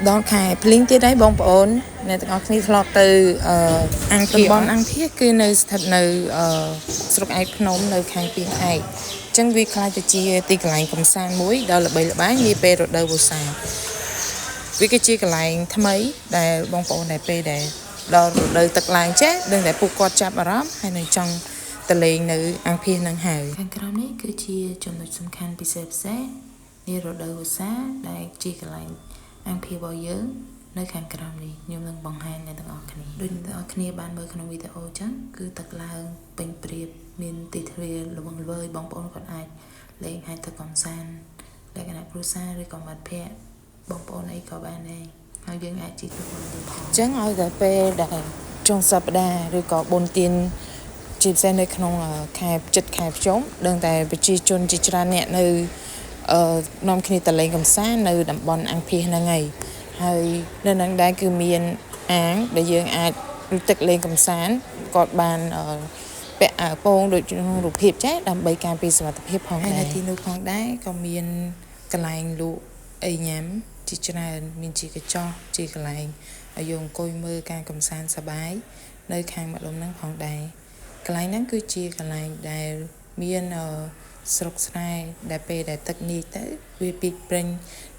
ដល់ខែភ្លីងទៀតហើយបងប្អូនអ្នកទាំងអស់គ្នាធ្លាប់ទៅអង្គតំបន់អង្គាគឺនៅស្ថិតនៅស្រុកឯកភ្នំនៅខាងពីឯកអញ្ចឹងវាខ្លាចទៅជាទីកន្លែងកំសាន្តមួយដ៏ល្បីល្បាញនាពេលរដូវវស្សាវាគឺជាកន្លែងថ្មីដែលបងប្អូនដែលពេលដែលដល់រដូវទឹកឡើងចេះដឹងតែពួកគាត់ចាប់អារម្មណ៍ហើយនៅចង់ទៅលេងនៅអង្គានឹងហើយខាងក្រោមនេះគឺជាចំណុចសំខាន់ពិសេសនារដូវវស្សាដែលជាកន្លែងអង្គារបស់យើងនៅខាងក្រោមនេះខ្ញុំនឹងបង្ហាញអ្នកទាំងអស់គ្នាដូចអ្នកទាំងអស់គ្នាបានមើលក្នុងវីដេអូអញ្ចឹងគឺទឹកឡើងពេញព្រាបមានទីធ្លាល្វឹងល្វើយបងប្អូនគាត់អាចលេងហែកទឹកកំសាន្តលក្ខណៈគ្រួសារឬក៏មិត្តភ័ក្តិបងប្អូនអីក៏បានដែរហើយយើងអាចជិះទូកបានទៀតផងអញ្ចឹងឲ្យតែពេលដែលចុងសប្តាហ៍ឬក៏បុណ្យទានជាពិសេសនៅក្នុងខែ7ខែភ្ជុំដឹងតែប្រជាជនជាច្រើនអ្នកនៅនាំគ្នាទៅលេងកំសាន្តនៅតំបន់អង្គាហ្នឹងហើយនៅនឹងដែរគឺមានអាងដែលយើងអាចទឹកលេងកំសាន្តគាត់បានពាក់អាវពោងដូចក្នុងរូបភាពចាដើម្បីការពារសុវត្ថិភាពផងដែរហើយនៅទីនោះផងដែរក៏មានកន្លែងលក់អីញ៉ាំជាច្រើនមានជាកញ្ចក់ជាកន្លែងឲ្យយើងអង្គុយមើលការកំសាន្តសប្បាយនៅខាងម្ដុំហ្នឹងផងដែរកន្លែងហ្នឹងគឺជាកន្លែងដែលមានស្រុកស្រែដែលពេលដែលទឹកនាចទៅវាពីកព្រិញ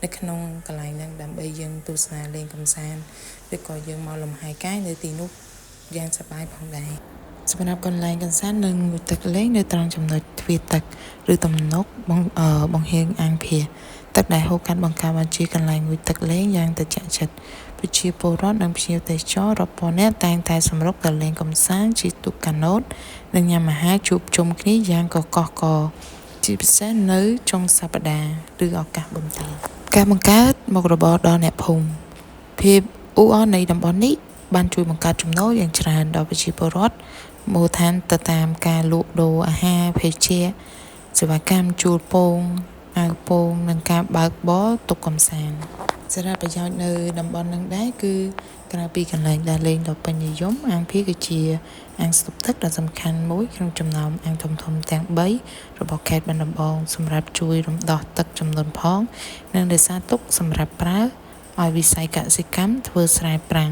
នៅក្នុងកន្លែងហ្នឹងដើម្បីយើងទស្សនាលេងកំសាន្តឬក៏យើងមកលំហែកាយនៅទីនោះយ៉ាងសប្បាយផងដែរសម្រាប់កន្លែងកំសាន្តនឹងទឹកលេងនៅត្រង់ចំណុចទ្វារទឹកឬទំនប់បង្ហៀងអង្គាទឹកដែលហូរកាត់បង្កើតបានជាកន្លែងមួយទឹកលេងយ៉ាងត្រជាក់ចិត្តប្រជាពលរដ្ឋនិងភ្ញៀវទេសចររាប់ពាន់នាក់តែងតែសម្រុកទៅលេងកំសាន្តជិះទូកកាណូតនិងញ៉ាំអាហារជួបជុំគ្នាយ៉ាងកកកជាពិសេសនៅចុងសប្តាហ៍ឬឱកាសបុណ្យទានការបង្កើតមុខរបរដល់អ្នកភូមិភាពអ៊ូអរនៃតំបន់នេះបានជួយបង្កើតចំណូលយ៉ាងច្រើនដល់ប្រជាពលរដ្ឋមូលដ្ឋានទៅតាមការលក់ដូរអាហារភេសជ្ជៈសេវាកម្មជួលពងអាវពោងនិងការបើកបរតុកកំសាន្តសារៈប្រយោជន៍នៅតំបន់នឹងដែរគឺក្រៅពីកន្លែងដើរលេងដ៏ពេញនិយមអង្គាគឺជាអាងស្តុកទឹកដ៏សំខាន់មួយក្នុងចំណោមអាងធំៗទាំង3របស់ខេត្តបាត់ដំបងសម្រាប់ជួយរំដោះទឹកចំនួនផងនិងរក្សាទុកសម្រាប់ប្រើឲ្យវិស័យកសិកម្មធ្វើស្រែប្រាំង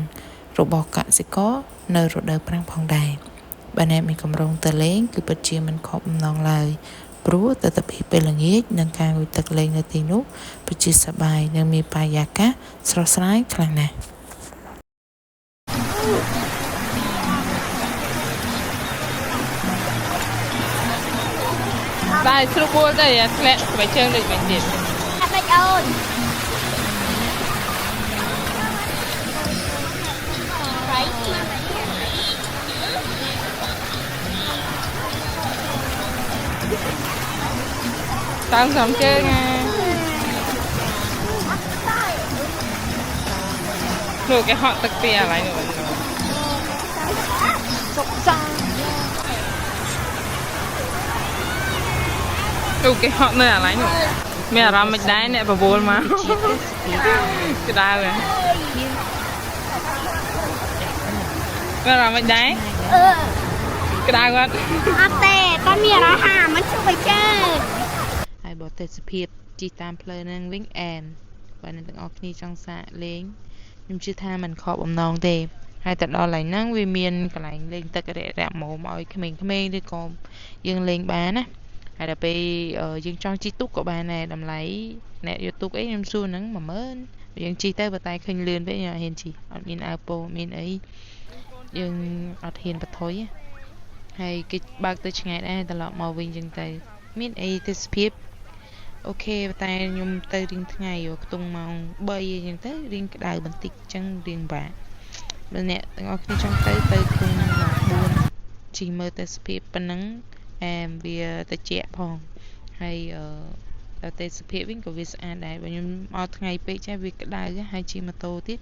របស់កសិករនៅរដូវប្រាំងផងដែរបើអ្នកមានកម្រងទៅលេងគឺពិតជាមិនខកបំណងឡើយព្រោះទស្សនវិជ្ជាពេលល្ងាចនិងការងូតទឹកលេងនៅទីនោះពិតជាសប្បាយនិងមានបរិយាកាសស្រស់ស្រាយខ្លាំងណាស់ដែរស្រួលពួលទៅធ្លាក់ស្បែកជើងដូចវិញទៀតអត់មិនអូនតាមសំជើងលោកគេហត់ទឹកពីอะไรនោះសុកសាលោកគេហត់នៅอะไรនោះមានអារម្មណ៍មិនដែរអ្នកបវល់មកក្តៅមានអារម្មណ៍មិនដែរក្តៅអត់អត់ទេតែមានអារម្មណ៍ហាមិនជួយជើហើយបើទេសភាពជិះតាមផ្លូវហ្នឹងវិញអែមបើអ្នកទាំងអស់គ្នាចង់សាកលេងខ្ញុំជឿថាมันខកបំណងទេហើយទៅដល់កន្លែងហ្នឹងវាមានកន្លែងលេងទឹករាក់ៗមកឲ្យក្មេងៗឬក៏យើងលេងបានណាហើយដល់ពេលយើងចង់ជិះទូកក៏បានដែរតម្លៃអ្នកយកទូកអីខ្ញុំសួរហ្នឹង10000យើងជិះទៅបើតែឃើញលឿនពេកយើងអត់ហ៊ានជិះអត់មានអាវពោមានអីយើងអត់ហ៊ានបន្ថយហើយគេបើកទៅឆ្ងាយដែរត្រឡប់មកវិញចឹងទៅមានអីទេសភាពអូខេតែខ្ញុំទៅរៀងថ្ងៃខ្ទង់ម៉ោង3អីចឹងទៅរៀងក្តៅបន្តិចចឹងរៀងបាក់បើអ្នកទាំងអស់គ្នាចង់ទៅឃើញម៉ោង4ជិះមើលទេសភាពប៉ុណ្ណឹងវាត្រជាក់ផងហើយទេសភាពវិញក៏វាស្អាតដែរបើខ្ញុំមកថ្ងៃពេកចាស់វាក្តៅហើយជិះម៉ូតូទៀត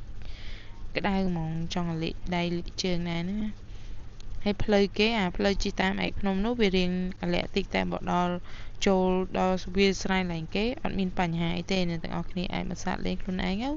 ក្តៅហ្មងចង់លាកដៃលាកជើងណាហ្នឹងហើយផ្លូវគេផ្លូវជិះតាមឯកភ្នំនោះវារៀងកលាក់តិចតែបើដល់ចូលដល់វាលស្រែឡើងគេអត់មានបញ្ហាអីទេអ្នកទាំងអស់គ្នាអាចមកសាកលេងខ្លួនឯងទៅ